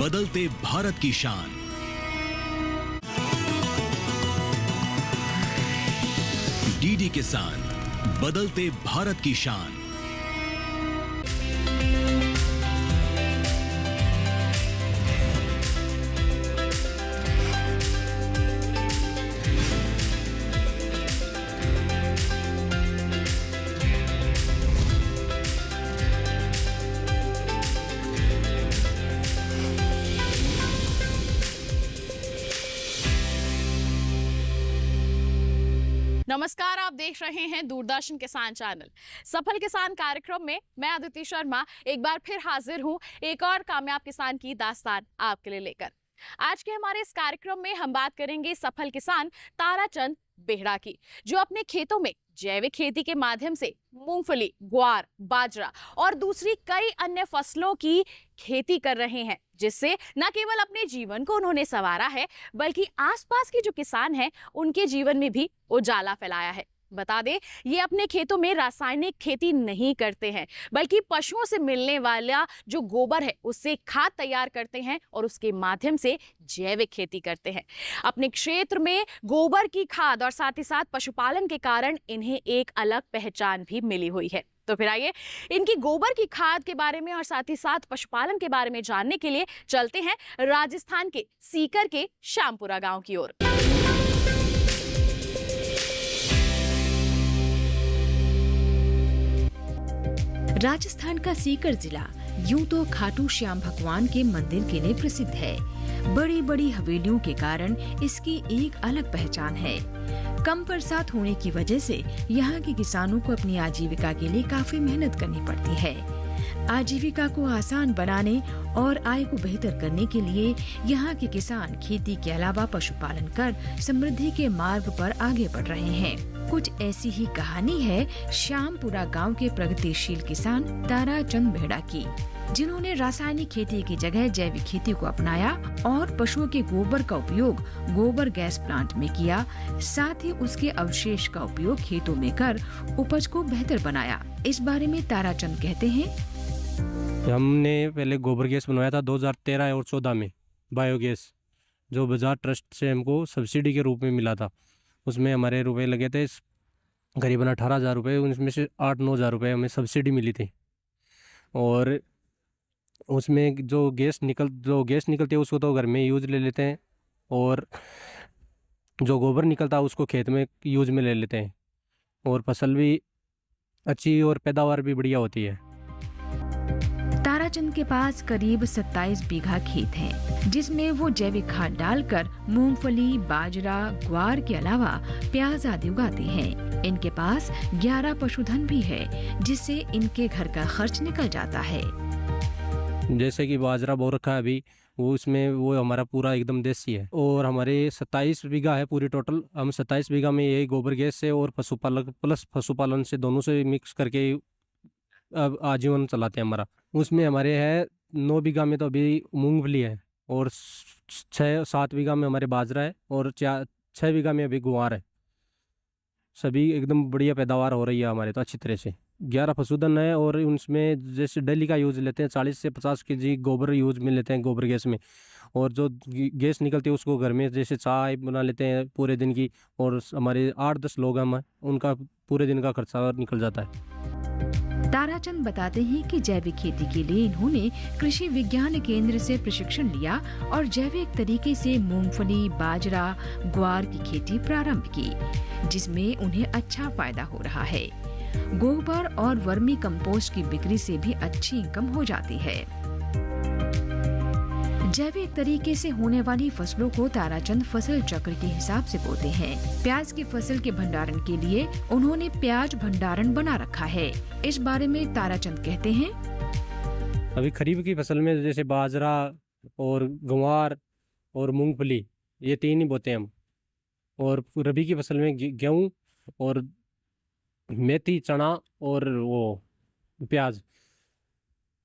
बदलते भारत की शान। डीडी किसान, बदलते भारत की शान। नमस्कार, आप देख रहे हैं दूरदर्शन किसान चैनल। सफल किसान कार्यक्रम में मैं अदिति शर्मा एक बार फिर हाजिर हूं एक और कामयाब किसान की दास्तान आपके लिए लेकर। आज के हमारे इस कार्यक्रम में हम बात करेंगे सफल किसान ताराचंद बेहड़ा की, जो अपने खेतों में जैविक खेती के माध्यम से मूंगफली, ग्वार, बाजरा और दूसरी कई अन्य फसलों की खेती कर रहे हैं, जिससे न केवल अपने जीवन को उन्होंने संवारा है, बल्कि आसपास के जो किसान हैं उनके जीवन में भी उजाला फैलाया है। बता दें, ये अपने खेतों में रासायनिक खेती नहीं करते हैं, बल्कि पशुओं से मिलने वाला जो गोबर है उससे खाद तैयार करते हैं और उसके माध्यम से जैविक खेती करते हैं। अपने क्षेत्र में गोबर की खाद और साथ ही साथ पशुपालन के कारण इन्हें एक अलग पहचान भी मिली हुई है। तो फिर आइए इनकी गोबर की खाद के बारे में और साथ ही साथ पशुपालन के बारे में जानने के लिए चलते हैं राजस्थान के सीकर के श्यामपुरा गांव की ओर। राजस्थान का सीकर जिला यूं तो खाटू श्याम भगवान के मंदिर के लिए प्रसिद्ध है। बड़ी बड़ी हवेलियों के कारण इसकी एक अलग पहचान है। कम बरसात होने की वजह से यहाँ के किसानों को अपनी आजीविका के लिए काफी मेहनत करनी पड़ती है। आजीविका को आसान बनाने और आय को बेहतर करने के लिए यहाँ के किसान खेती के अलावा पशुपालन कर समृद्धि के मार्ग पर आगे बढ़ रहे हैं। कुछ ऐसी ही कहानी है श्यामपुरा गांव के प्रगतिशील किसान ताराचंद बेहड़ा की, जिन्होंने रासायनिक खेती की जगह जैविक खेती को अपनाया और पशुओं के गोबर का उपयोग गोबर गैस प्लांट में किया। साथ ही उसके अवशेष का उपयोग खेतों में कर उपज को बेहतर बनाया। इस बारे में ताराचंद कहते हैं, हमने पहले गोबर गैस बनवाया था 2013 और 14 में, बायोगैस, जो बजाज ट्रस्ट से हमको सब्सिडी के रूप में मिला था। उसमें हमारे रुपए लगे थे करीबन 18,000 रुपये, उसमें से 8-9 हज़ार रुपये हमें सब्सिडी मिली थी। और उसमें जो गैस निकलती है उसको तो घर में यूज ले लेते हैं, और जो गोबर निकलता है उसको खेत में यूज में ले लेते हैं, और फसल भी अच्छी और पैदावार भी बढ़िया होती है। ताराचंद के पास करीब 27 बीघा खेत है, जिसमें वो जैविक खाद डालकर मूंगफली, बाजरा, ग्वार के अलावा प्याज आदि उगाते हैं। इनके पास 11 पशुधन भी है, जिससे इनके घर का खर्च निकल जाता है। जैसे कि बाजरा बो रखा है अभी, वो हमारा पूरा एकदम देसी है। और हमारे 27 बीघा है पूरी टोटल। हम 27 बीघा में यही गोबर गैस से और पशुपालन से दोनों से मिक्स करके अब आजीवन चलाते हैं हमारा। उसमें हमारे है 9 बीघा में तो अभी मूंगफली है, और 6-7 बीघा में हमारे बाजरा है, और 6 बीघा में अभी गुआर है। सभी एकदम बढ़िया पैदावार हो रही है हमारे तो अच्छी तरह से। 11 पशुधन है, और उसमें जैसे डेली का यूज लेते हैं 40 से 50 केजी गोबर यूज में लेते हैं गोबर गैस में। और जो गैस निकलती है उसको घर में जैसे चाय बना लेते हैं पूरे दिन की, और हमारे 8-10 लोग हम उनका पूरे दिन का खर्चा निकल जाता है। ताराचंद बताते हैं कि जैविक खेती के लिए इन्होंने कृषि विज्ञान केंद्र से प्रशिक्षण लिया और जैविक तरीके से मूंगफली, बाजरा, ग्वार की खेती प्रारंभ की, जिसमें उन्हें अच्छा फायदा हो रहा है। गोबर और वर्मी कंपोस्ट की बिक्री से भी अच्छी इनकम हो जाती है। जैविक तरीके से होने वाली फसलों को ताराचंद फसल चक्र के हिसाब से बोते हैं। प्याज की फसल के भंडारण के लिए उन्होंने प्याज भंडारण बना रखा है। इस बारे में ताराचंद कहते हैं, अभी खरीफ की फसल में जैसे बाजरा और ग्वार और मूंगफली, ये 3 ही बोते हैं हम। और रबी की फसल में गेहूँ और मेथी, चना और वो प्याज,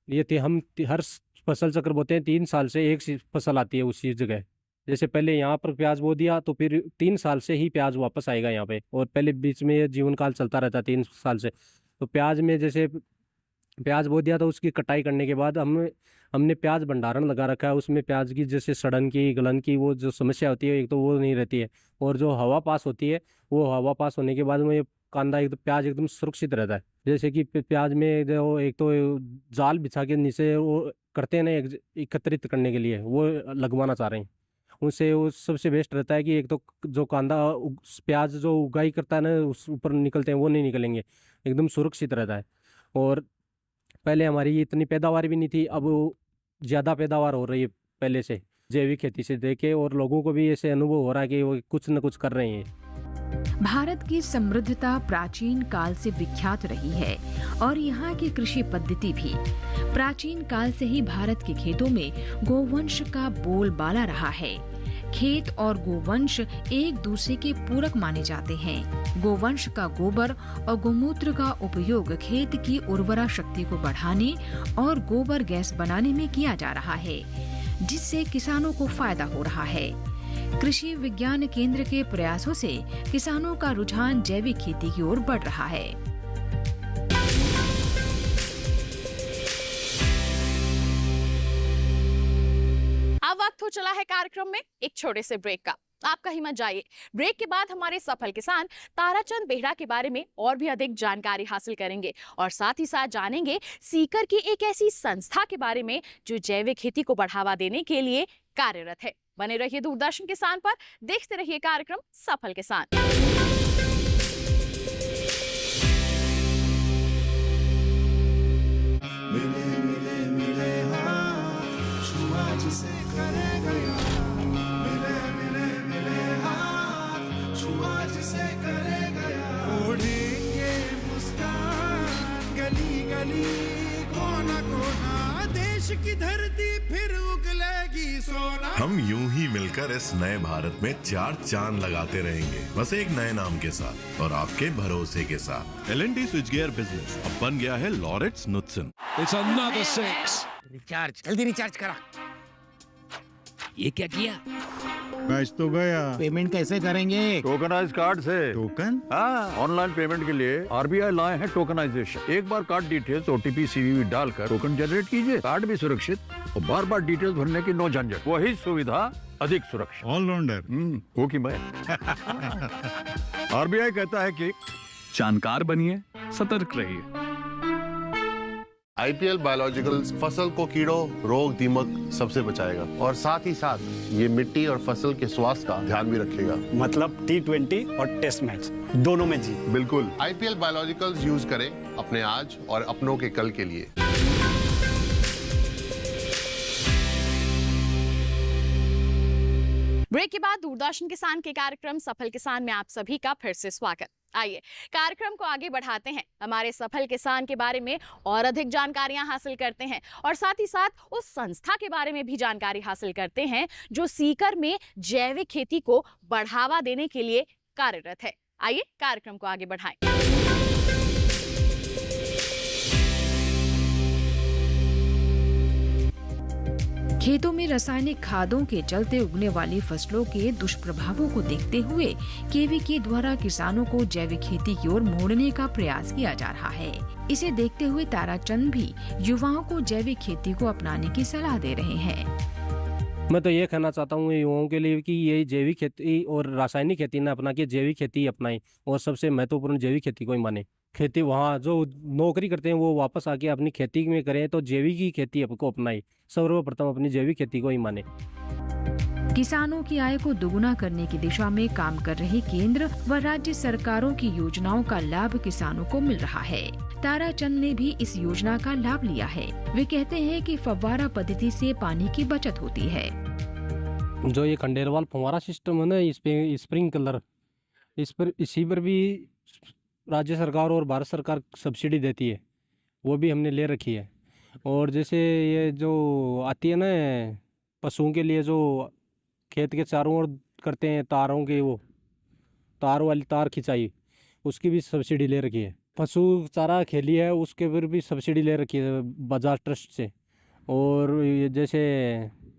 ये हम हर फसल चक्र बोते हैं। 3 साल से एक फसल आती है उसी जगह। जैसे पहले यहाँ पर प्याज बो दिया तो फिर 3 साल से ही प्याज वापस आएगा यहाँ पे, और पहले बीच में ये जीवन काल चलता रहता है 3 साल से। तो प्याज में जैसे प्याज बो दिया तो उसकी कटाई करने के बाद हमने प्याज भंडारण लगा रखा है। उसमें प्याज की जैसे सड़न की गलन की वो जो समस्या होती है एक तो वो नहीं रहती है, और जो हवा पास होती है वो हवा पास होने के बाद में ये कांदा एक प्याज एकदम सुरक्षित रहता है। जैसे कि प्याज में जो एक तो जाल बिछा के नीचे वो करते हैं ना एकत्रित करने के लिए, वो लगवाना चाह रहे हैं। उनसे वो सबसे बेस्ट रहता है कि एक तो जो कांदा प्याज जो उगाई करता है ना उस ऊपर निकलते हैं वो नहीं निकलेंगे, एकदम सुरक्षित रहता है। और पहले हमारी इतनी पैदावार भी नहीं थी, अब ज़्यादा पैदावार हो रही है पहले से जैविक खेती से देखे, और लोगों को भी ऐसे अनुभव हो रहा है कि वो कुछ न कुछ कर रहे हैं। भारत की समृद्धता प्राचीन काल से विख्यात रही है और यहाँ की कृषि पद्धति भी। प्राचीन काल से ही भारत के खेतों में गोवंश का बोलबाला रहा है। खेत और गोवंश एक दूसरे के पूरक माने जाते हैं। गोवंश का गोबर और गोमूत्र का उपयोग खेत की उर्वरा शक्ति को बढ़ाने और गोबर गैस बनाने में किया जा रहा है, जिससे किसानों को फायदा हो रहा है। कृषि विज्ञान केंद्र के प्रयासों से किसानों का रुझान जैविक खेती की ओर बढ़ रहा है। अब वक्त हो चला है कार्यक्रम में एक छोटे से ब्रेक का। आपका ही मत जाइए। ब्रेक के बाद हमारे सफल किसान ताराचंद बेहड़ा के बारे में और भी अधिक जानकारी हासिल करेंगे और साथ ही साथ जानेंगे सीकर की एक ऐसी संस्था के बारे में जो जैविक खेती को बढ़ावा देने के लिए कार्यरत है। बने रहिए दूरदर्शन किसान पर, देखते रहिए कार्यक्रम सफल किसान। मिले मिले मिले हाँ छुआ जिसे करेगा यार। मिले मिले मिले हाँ छुआ जिसे करेगा यार। ओढ़ेंगे मुस्कान गली गली कोना कोना, देश की धरती फिर उगलेगी सोना। हम यूं ही मिलकर इस नए भारत में 4 चांद लगाते रहेंगे, बस एक नए नाम के साथ और आपके भरोसे के साथ। L&T स्विचगियर बिजनेस अब बन गया है लॉरेट्स नुत्सन। It's another 6. रिचार्ज जल्दी रिचार्ज करा। ये क्या किया? मैच तो गया। पेमेंट कैसे करेंगे? टोकनाइज कार्ड से। टोकन? हाँ, ऑनलाइन पेमेंट के लिए आरबीआई लाए हैं टोकनाइजेशन। एक बार कार्ड डिटेल्स ओटीपी सीवीवी डालकर टोकन जनरेट कीजिए, कार्ड भी सुरक्षित और बार बार डिटेल्स भरने की नो झंझट। वही सुविधा अधिक सुरक्षा। ऑलराउंडर हो कि मैं। आरबीआई कहता है कि जानकार बनिए, सतर्क रहिए। आईपीएल बायोलॉजिकल्स फसल को कीड़ों, रोग, दीमक सबसे बचाएगा और साथ ही साथ ये मिट्टी और फसल के स्वास्थ्य का ध्यान भी रखेगा। मतलब T20 और टेस्ट मैच दोनों में जीत। बिल्कुल, आईपीएल बायोलॉजिकल्स यूज करें अपने आज और अपनों के कल के लिए। ब्रेक के बाद दूरदर्शन किसान के कार्यक्रम सफल किसान में आप सभी का फिर से स्वागत। आइए कार्यक्रम को आगे बढ़ाते हैं, हमारे सफल किसान के बारे में और अधिक जानकारियां हासिल करते हैं और साथ ही साथ उस संस्था के बारे में भी जानकारी हासिल करते हैं जो सीकर में जैविक खेती को बढ़ावा देने के लिए कार्यरत है। आइए कार्यक्रम को आगे बढ़ाएं। खेतों में रासायनिक खादों के चलते उगने वाली फसलों के दुष्प्रभावों को देखते हुए केवीके द्वारा किसानों को जैविक खेती की ओर मोड़ने का प्रयास किया जा रहा है। इसे देखते हुए ताराचंद भी युवाओं को जैविक खेती को अपनाने की सलाह दे रहे हैं। मैं तो ये कहना चाहता हूँ युवाओं के लिए कि ये जैविक खेती और रासायनिक खेती न अपना के जैविक खेती अपनाएं और सबसे महत्वपूर्ण जैविक खेती को ही माने। खेती वहाँ जो नौकरी करते हैं वो वापस आके अपनी खेती में करें, तो जैविक ही खेती को अपनाएं। सर्वप्रथम अपनी जैविक खेती को ही माने। किसानों की आय को दोगुना करने की दिशा में काम कर रही केंद्र व राज्य सरकारों की योजनाओं का लाभ किसानों को मिल रहा है। ताराचंद ने भी इस योजना का लाभ लिया है। वे कहते हैं कि फव्वारा पद्धति से पानी की बचत होती है। जो ये खंडेलवाल फव्वारा सिस्टम है ना, इस पे स्प्रिंकलर, इसी पर भी राज्य सरकार और भारत सरकार सब्सिडी देती है, वो भी हमने ले रखी है। और जैसे ये जो आती है ना पशुओं के लिए, जो खेत के चारों ओर करते हैं तारों के, वो तार वाली तार खिंचाई, उसकी भी सब्सिडी ले रखी है। पशु चारा खेली है उसके पर भी सब्सिडी ले रखी है बजाज ट्रस्ट से। और ये जैसे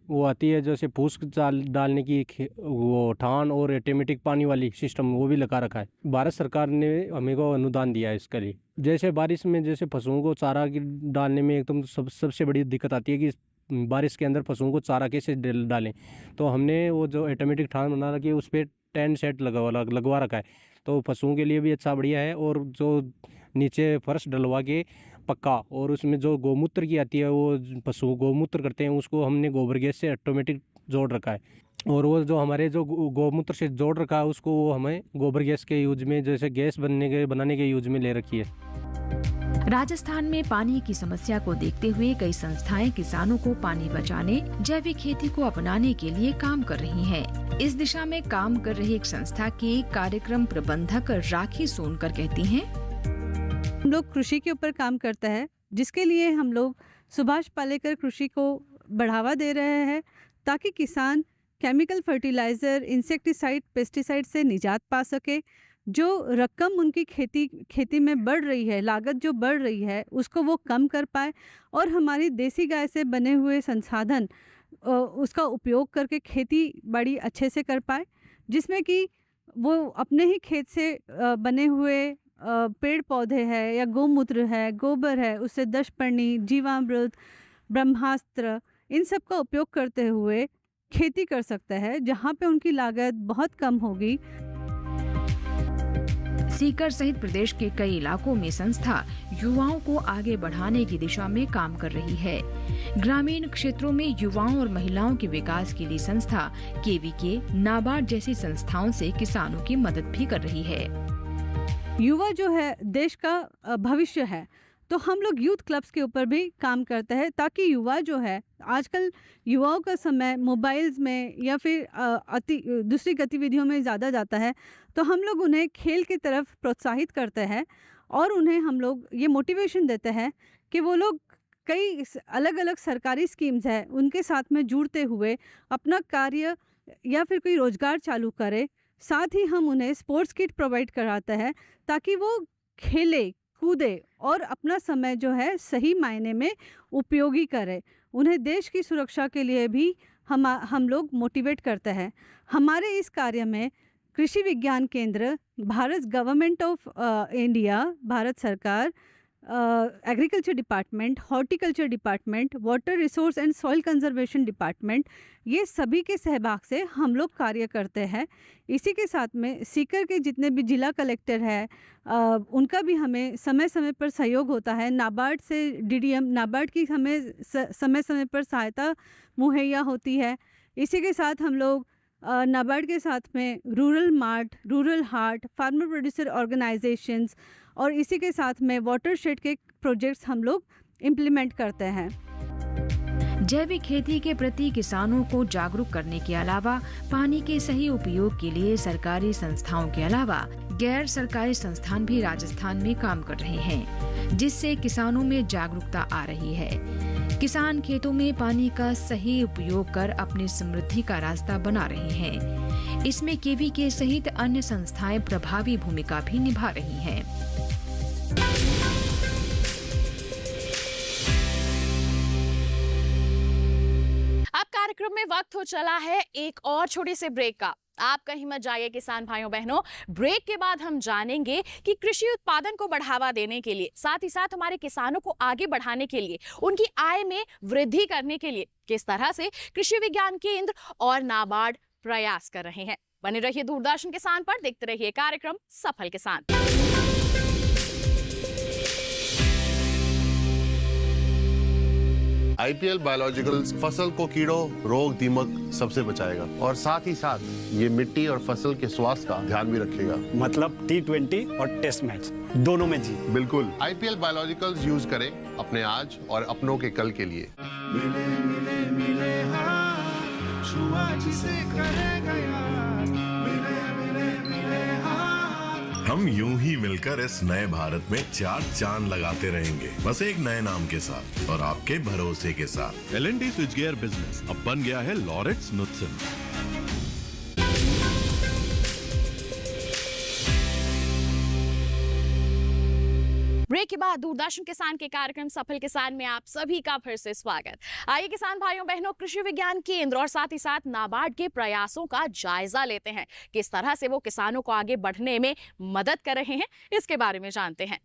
वो आती है, जैसे फूस डालने की वो ठान और ऑटोमेटिक पानी वाली सिस्टम वो भी लगा रखा है। भारत सरकार ने हमें को अनुदान दिया है इसके लिए। जैसे बारिश में जैसे पशुओं को चारा डालने में एकदम सबसे बड़ी दिक्कत आती है कि बारिश के अंदर पशुओं को चारा कैसे डालें, तो हमने वो जो ऑटोमेटिक ठान बना रखी है उस पर टेंट सेट लगवा रखा है, तो पशुओं के लिए भी अच्छा बढ़िया है। और जो नीचे फर्श डलवा के पक्का, और उसमें जो गौमूत्र की आती है वो पशु गौमूत्र करते हैं उसको हमने गोबर गैस से ऑटोमेटिक जोड़ रखा है। और वो जो हमारे जो गौमूत्र से जोड़ रखा है उसको वो हमें गोबर गैस के यूज में, जैसे गैस बनाने के यूज में ले रखी है। राजस्थान में पानी की समस्या को देखते हुए कई संस्थाएं किसानों को पानी बचाने, जैविक खेती को अपनाने के लिए काम कर रही हैं। इस दिशा में काम कर रही एक संस्था के कार्यक्रम प्रबंधक राखी सोनकर कहती हैं, हम लोग कृषि के ऊपर काम करते हैं, जिसके लिए हम लोग सुभाष पालेकर कृषि को बढ़ावा दे रहे हैं ताकि किसान केमिकल फर्टिलाइज़र, इंसेक्टिसाइड, पेस्टिसाइड से निजात पा सके। जो रकम उनकी खेती में बढ़ रही है, लागत जो बढ़ रही है, उसको वो कम कर पाए और हमारी देसी गाय से बने हुए संसाधन उसका उपयोग करके खेती बड़ी अच्छे से कर पाए, जिसमें कि वो अपने ही खेत से बने हुए पेड़ पौधे हैं या गौमूत्र है, गोबर है, उससे दशपर्णी, जीवामृत, ब्रह्मास्त्र, इन सब का उपयोग करते हुए खेती कर सकते हैं, जहाँ पे उनकी लागत बहुत कम होगी। सीकर सहित प्रदेश के कई इलाकों में संस्था युवाओं को आगे बढ़ाने की दिशा में काम कर रही है। ग्रामीण क्षेत्रों में युवाओं और महिलाओं के विकास के लिए संस्था केवीके, नाबार्ड जैसी संस्थाओं से किसानों की मदद भी कर रही है। युवा जो है देश का भविष्य है, तो हम लोग यूथ क्लब्स के ऊपर भी काम करते हैं ताकि युवा जो है, आजकल युवाओं का समय मोबाइल्स में या फिर दूसरी गतिविधियों में ज़्यादा जाता है, तो हम लोग उन्हें खेल की तरफ प्रोत्साहित करते हैं और उन्हें हम लोग ये मोटिवेशन देते हैं कि वो लोग कई अलग अलग सरकारी स्कीम्स हैं उनके साथ में जुड़ते हुए अपना कार्य या फिर कोई रोज़गार चालू करें। साथ ही हम उन्हें स्पोर्ट्स किट प्रोवाइड कराते हैं ताकि वो खेले कूदे और अपना समय जो है सही मायने में उपयोगी करें। उन्हें देश की सुरक्षा के लिए भी हम लोग मोटिवेट करते हैं। हमारे इस कार्य में Krishi Vigyan Kendra, Bharat government of India, Bharat सरकार, agriculture department, horticulture department, water resource and soil conservation department, ये सभी के सहभाग से हम लोग कार्य करते हैं। इसी के साथ में सीकर के जितने भी जिला कलेक्टर हैं उनका भी हमें समय समय पर सहयोग होता है। नाबार्ड से डीडीएम, नाबार्ड की हमें समय समय पर सहायता मुहैया होती है। इसी के साथ हम लोग नाबार्ड के साथ में rural mart, rural heart, farmer producer organisations और इसी के साथ में वाटरशेड के प्रोजेक्ट्स हम लोग इम्प्लीमेंट करते हैं। जैविक खेती के प्रति किसानों को जागरूक करने के अलावा पानी के सही उपयोग के लिए सरकारी संस्थाओं के अलावा गैर सरकारी संस्थान भी राजस्थान में काम कर रहे हैं, जिससे किसानों में जागरूकता आ रही है। किसान खेतों में पानी का सही उपयोग कर अपनी समृद्धि का रास्ता बना रहे हैं। इसमें केवीके सहित अन्य संस्थाएं प्रभावी भूमिका भी निभा रही हैं। अब कार्यक्रम में वक्त हो चला है एक और छोटे से ब्रेक का। आप कहीं मत जाइए किसान भाइयों बहनों। ब्रेक के बाद हम जानेंगे कि कृषि उत्पादन को बढ़ावा देने के लिए, साथ ही साथ हमारे किसानों को आगे बढ़ाने के लिए, उनकी आय में वृद्धि करने के लिए किस तरह से कृषि विज्ञान केंद्र और नाबार्ड प्रयास कर रहे हैं। बने रहिए दूरदर्शन किसान पर, देखते रहिए कार्यक्रम सफल किसान। आईपीएल बायोलॉजिकल्स फसल को कीड़ों, रोग, दीमक सबसे बचाएगा और साथ ही साथ ये मिट्टी और फसल के स्वास्थ्य का ध्यान भी रखेगा। मतलब T20 और टेस्ट मैच दोनों में जी। बिल्कुल, आईपीएल बायोलॉजिकल्स यूज करें अपने आज और अपनों के कल के लिए। मिले मिले मिले हाथ, छुआ जिसे करेगा यार। मिले मिले मिले हाथ। हम यूं ही मिलकर इस नए भारत में 4 चांद लगाते रहेंगे, बस एक नए नाम के साथ और आपके भरोसे के साथ। L&T स्विच गियर बिजनेस अब बन गया है लॉरेट्स नुत्सन। ब्रेक के बाद दूरदर्शन किसान के कार्यक्रम सफल किसान में आप सभी का फिर से स्वागत। आइए किसान भाइयों बहनों, कृषि विज्ञान केंद्र और साथ ही साथ नाबार्ड के प्रयासों का जायजा लेते हैं। किस तरह से वो किसानों को आगे बढ़ने में मदद कर रहे हैं, इसके बारे में जानते हैं।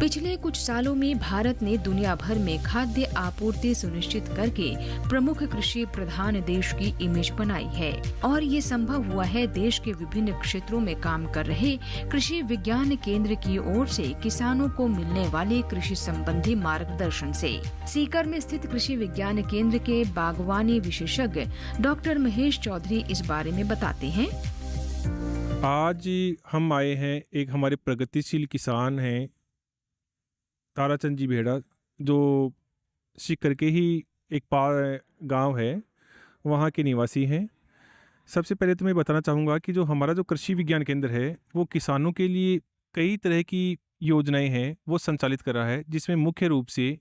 पिछले कुछ सालों में भारत ने दुनिया भर में खाद्य आपूर्ति सुनिश्चित करके प्रमुख कृषि प्रधान देश की इमेज बनाई है और ये संभव हुआ है देश के विभिन्न क्षेत्रों में काम कर रहे कृषि विज्ञान केंद्र की ओर से किसानों को मिलने वाले कृषि संबंधी मार्गदर्शन से। सीकर में स्थित कृषि विज्ञान केंद्र के बागवानी विशेषज्ञ डॉक्टर महेश चौधरी इस बारे में बताते हैं। आज हम आए हैं, एक हमारे प्रगतिशील किसान हैं ताराचंद जी भेड़ा, जो सीकर के ही एक गांव है, वहाँ के निवासी हैं। सबसे पहले तो मैं बताना चाहूँगा कि जो हमारा जो कृषि विज्ञान केंद्र है वो किसानों के लिए कई तरह की योजनाएं हैं वो संचालित कर रहा है, जिसमें मुख्य रूप से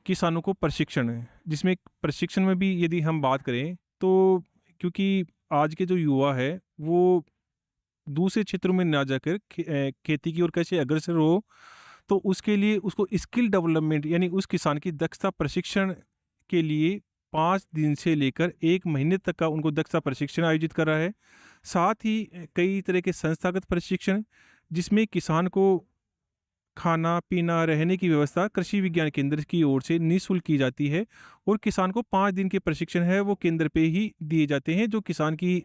किसानों को प्रशिक्षण, जिसमें प्रशिक्षण में भी यदि हम बात करें तो क्योंकि आज के जो युवा है वो दूसरे क्षेत्रों में ना जाकर खेती की ओर कैसे अग्रसर हो, तो उसके लिए उसको स्किल डेवलपमेंट यानी उस किसान की दक्षता प्रशिक्षण के लिए 5 दिन से लेकर 1 महीने तक का उनको दक्षता प्रशिक्षण आयोजित कर रहा है। साथ ही कई तरह के संस्थागत प्रशिक्षण, जिसमें किसान को खाना पीना रहने की व्यवस्था कृषि विज्ञान केंद्र की ओर से निःशुल्क की जाती है और किसान को 5 दिन के प्रशिक्षण है वो केंद्र पे ही दिए जाते हैं, जो किसान की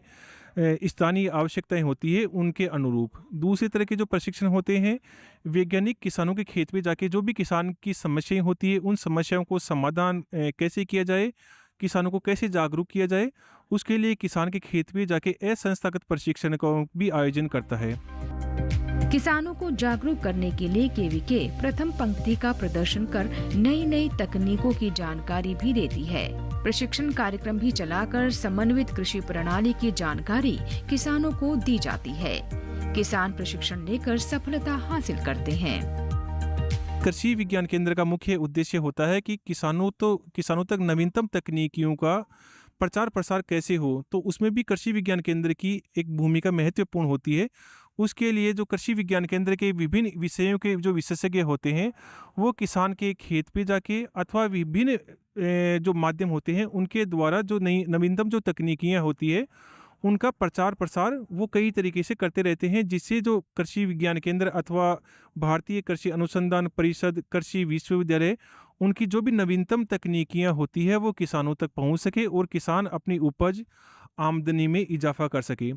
स्थानीय आवश्यकताएं होती है उनके अनुरूप। दूसरे तरह के जो प्रशिक्षण होते हैं, वैज्ञानिक किसानों के खेत में जाके जो भी किसान की समस्याएं होती है उन समस्याओं को समाधान कैसे किया जाए, किसानों को कैसे जागरूक किया जाए, उसके लिए किसान के खेत में जाके असंस्थागत प्रशिक्षण का भी आयोजन करता है। किसानों को जागरूक करने के लिए केवीके प्रथम पंक्ति का प्रदर्शन कर नई नई तकनीकों की जानकारी भी देती है। प्रशिक्षण कार्यक्रम भी चलाकर समन्वित कृषि प्रणाली की जानकारी किसानों को दी जाती है। किसान प्रशिक्षण लेकर सफलता हासिल करते हैं। कृषि विज्ञान केंद्र का मुख्य उद्देश्य होता है कि किसानों तक नवीनतम तकनीकियों का प्रचार प्रसार कैसे हो, तो उसमें भी कृषि विज्ञान केंद्र की एक भूमिका महत्वपूर्ण होती है। उसके लिए जो कृषि विज्ञान केंद्र के विभिन्न विषयों के जो विशेषज्ञ होते हैं वो किसान के खेत पे जाके अथवा विभिन्न जो माध्यम होते हैं उनके द्वारा जो नई नवीनतम जो तकनीकियाँ होती है उनका प्रचार प्रसार वो कई तरीके से करते रहते हैं, जिससे जो कृषि विज्ञान केंद्र अथवा भारतीय कृषि अनुसंधान परिषद, कृषि विश्वविद्यालय, उनकी जो भी नवीनतम तकनीकियाँ होती है वो किसानों तक पहुंच सके और किसान अपनी उपज आमदनी में इजाफा कर सके।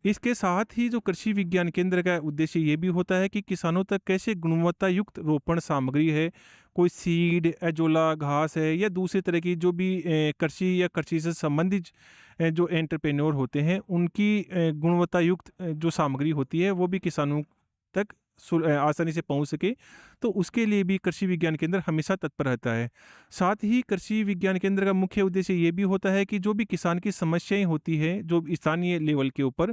इसके साथ ही जो कृषि विज्ञान केंद्र का उद्देश्य ये भी होता है कि किसानों तक कैसे गुणवत्ता युक्त रोपण सामग्री है, कोई सीड, एजोला, घास है या दूसरे तरह की जो भी कृषि या कृषि से संबंधित जो एंटरप्रेन्योर होते हैं उनकी गुणवत्ता युक्त जो सामग्री होती है वो भी किसानों तक आसानी से पहुंच सके, तो उसके लिए भी कृषि विज्ञान केंद्र हमेशा तत्पर रहता है। साथ ही कृषि विज्ञान केंद्र का मुख्य उद्देश्य ये भी होता है कि जो भी किसान की समस्याएं होती हैं जो स्थानीय लेवल के ऊपर,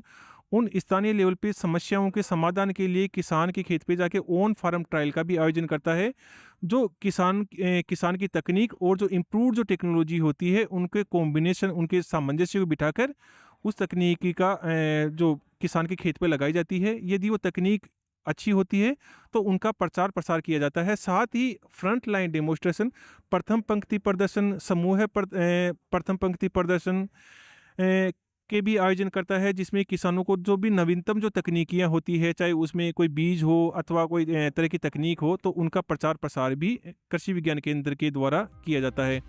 उन स्थानीय लेवल पे समस्याओं के समाधान के लिए किसान के खेत पे जाके ऑन फार्म ट्रायल का भी आयोजन करता है, जो किसान की तकनीक और जो इम्प्रूव जो टेक्नोलॉजी होती है उनके कॉम्बिनेशन, उनके सामंजस्य को बिठाकर उस तकनीकी का जो किसान के खेत पे लगाई जाती है, यदि वो तकनीक अच्छी होती है तो उनका प्रचार प्रसार किया जाता है। साथ ही फ्रंट लाइन डेमोन्स्ट्रेशन, प्रथम पंक्ति प्रदर्शन, समूह प्रथम पंक्ति प्रदर्शन के भी आयोजन करता है, जिसमें किसानों को जो भी नवीनतम जो तकनीकियां होती है, चाहे उसमें कोई बीज हो अथवा कोई तरह की तकनीक हो, तो उनका प्रचार प्रसार भी कृषि विज्ञान केंद्र के द्वारा किया जाता है।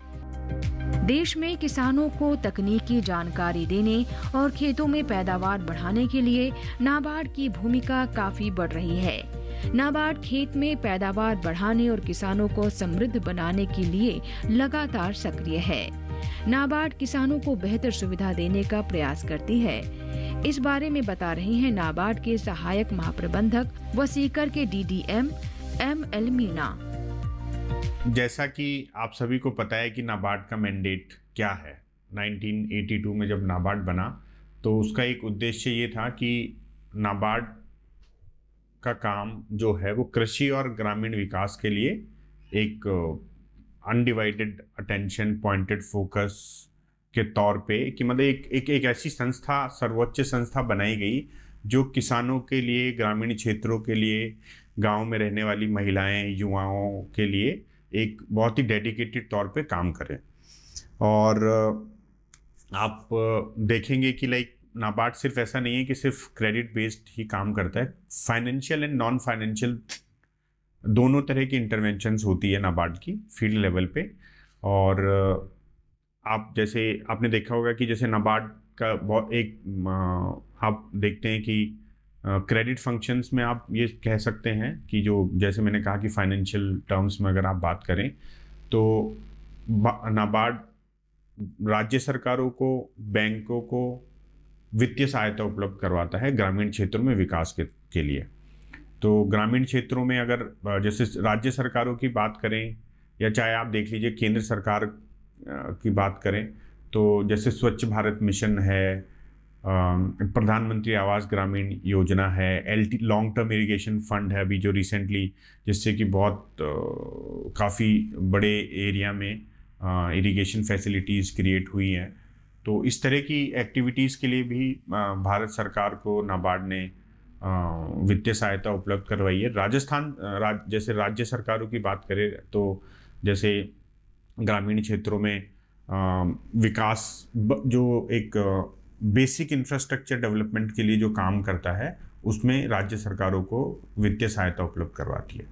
देश में किसानों को तकनीकी जानकारी देने और खेतों में पैदावार बढ़ाने के लिए नाबार्ड की भूमिका काफी बढ़ रही है। नाबार्ड खेत में पैदावार बढ़ाने और किसानों को समृद्ध बनाने के लिए लगातार सक्रिय है। नाबार्ड किसानों को बेहतर सुविधा देने का प्रयास करती है। इस बारे में बता रहे हैं नाबार्ड के सहायक महाप्रबंधक व सीकर के DDM ML मीना। जैसा कि आप सभी को पता है कि नाबार्ड का मैंडेट क्या है। 1982 में जब नाबार्ड बना तो उसका एक उद्देश्य ये था कि नाबार्ड का काम जो है वो कृषि और ग्रामीण विकास के लिए एक अनडिवाइडेड अटेंशन, पॉइंटेड फोकस के तौर पे कि मतलब एक ऐसी संस्था, सर्वोच्च संस्था बनाई गई जो किसानों के लिए, ग्रामीण क्षेत्रों के लिए, गांव में रहने वाली महिलाएं, युवाओं के लिए एक बहुत ही डेडिकेटेड तौर पे काम करे। और आप देखेंगे कि लाइक नाबार्ड सिर्फ ऐसा नहीं है कि सिर्फ क्रेडिट बेस्ड ही काम करता है, फाइनेंशियल एंड नॉन फाइनेंशियल दोनों तरह की इंटरवेंशंस होती है नाबार्ड की फील्ड लेवल पे। और आप जैसे आपने देखा होगा कि जैसे नाबार्ड का आप देखते हैं कि क्रेडिट फंक्शंस में आप ये कह सकते हैं कि जो जैसे मैंने कहा कि फाइनेंशियल टर्म्स में अगर आप बात करें तो नाबार्ड राज्य सरकारों को, बैंकों को वित्तीय सहायता उपलब्ध करवाता है ग्रामीण क्षेत्रों में विकास के लिए। तो ग्रामीण क्षेत्रों में अगर जैसे राज्य सरकारों की बात करें या चाहे आप देख लीजिए केंद्र सरकार की बात करें तो जैसे स्वच्छ भारत मिशन है, प्रधानमंत्री आवास ग्रामीण योजना है, लॉन्ग टर्म इरिगेशन फंड है अभी जो रिसेंटली, जिससे कि बहुत काफ़ी बड़े एरिया में इरिगेशन फैसिलिटीज़ क्रिएट हुई हैं। तो इस तरह की एक्टिविटीज़ के लिए भी भारत सरकार को नाबार्ड ने वित्तीय सहायता उपलब्ध करवाई है। राजस्थान जैसे राज्य सरकारों की बात करें तो जैसे ग्रामीण क्षेत्रों में विकास जो एक बेसिक इंफ्रास्ट्रक्चर डेवलपमेंट के लिए जो काम करता है उसमें राज्य सरकारों को वित्तीय सहायता उपलब्ध करवाती है।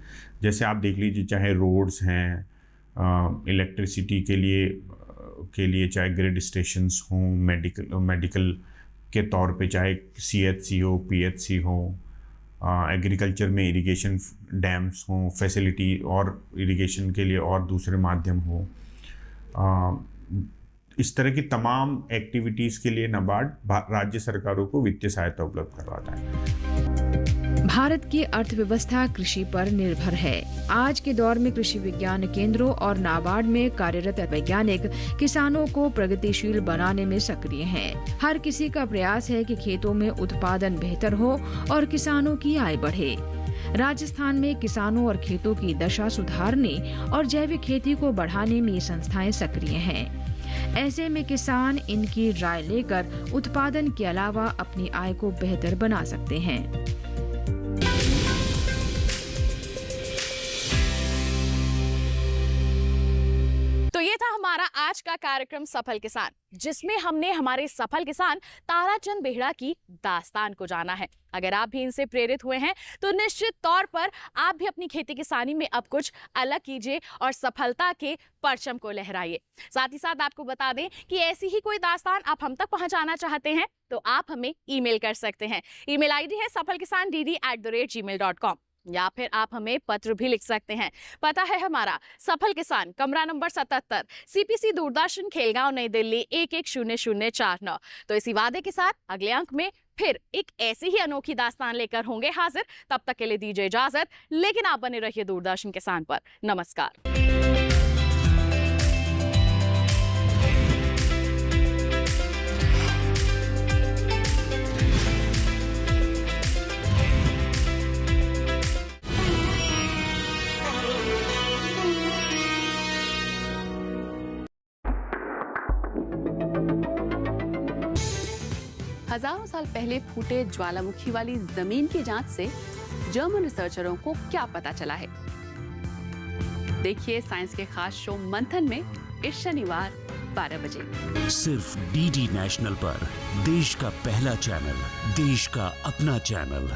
जैसे आप देख लीजिए चाहे रोड्स हैं, इलेक्ट्रिसिटी के लिए चाहे ग्रिड स्टेशंस हों, मेडिकल के तौर पे चाहे CHC हो, PHC हो, एग्रीकल्चर में इरिगेशन डैम्स हों, फैसिलिटी और इरिगेशन के लिए और दूसरे माध्यम हो, इस तरह की तमाम एक्टिविटीज़ के लिए नाबार्ड राज्य सरकारों को वित्तीय सहायता उपलब्ध करवाता है। भारत की अर्थव्यवस्था कृषि पर निर्भर है। आज के दौर में कृषि विज्ञान केंद्रों और नाबार्ड में कार्यरत वैज्ञानिक किसानों को प्रगतिशील बनाने में सक्रिय हैं। हर किसी का प्रयास है कि खेतों में उत्पादन बेहतर हो और किसानों की आय बढ़े। राजस्थान में किसानों और खेतों की दशा सुधारने और जैविक खेती को बढ़ाने में ये संस्थाएं सक्रिय हैं। ऐसे में किसान इनकी राय लेकर उत्पादन के अलावा अपनी आय को बेहतर बना सकते हैं। तो ये था हमारा आज का कार्यक्रम सफल किसान, जिसमें हमने हमारे सफल किसान ताराचंद बेहड़ा की दास्तान को जाना है। अगर आप भी इनसे प्रेरित हुए हैं तो निश्चित तौर पर आप भी अपनी खेती किसानी में अब कुछ अलग कीजिए और सफलता के परचम को लहराइए। साथ ही साथ आपको बता दें कि ऐसी ही कोई दास्तान आप हम तक पहुंचाना चाहते हैं तो आप हमें ईमेल कर सकते हैं। ईमेल आईडी है safalkisandd@gmail.com या फिर आप हमें पत्र भी लिख सकते हैं। पता है हमारा सफल किसान, कमरा नंबर 77, CPC दूरदर्शन, खेलगांव, नई दिल्ली 110049। तो इसी वादे के साथ अगले अंक में फिर एक ऐसी ही अनोखी दास्तान लेकर होंगे हाजिर। तब तक के लिए दीजिए इजाजत, लेकिन आप बने रहिए दूरदर्शन किसान पर। नमस्कार। हजारों साल पहले फूटे ज्वालामुखी वाली जमीन की जांच से जर्मन रिसर्चरों को क्या पता चला है? देखिए साइंस के खास शो मंथन में इस शनिवार 12 बजे सिर्फ DD नेशनल पर, देश का पहला चैनल, देश का अपना चैनल।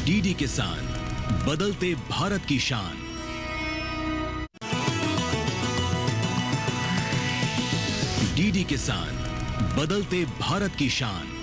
DD किसान, बदलते भारत की शान। DD किसान, बदलते भारत की शान।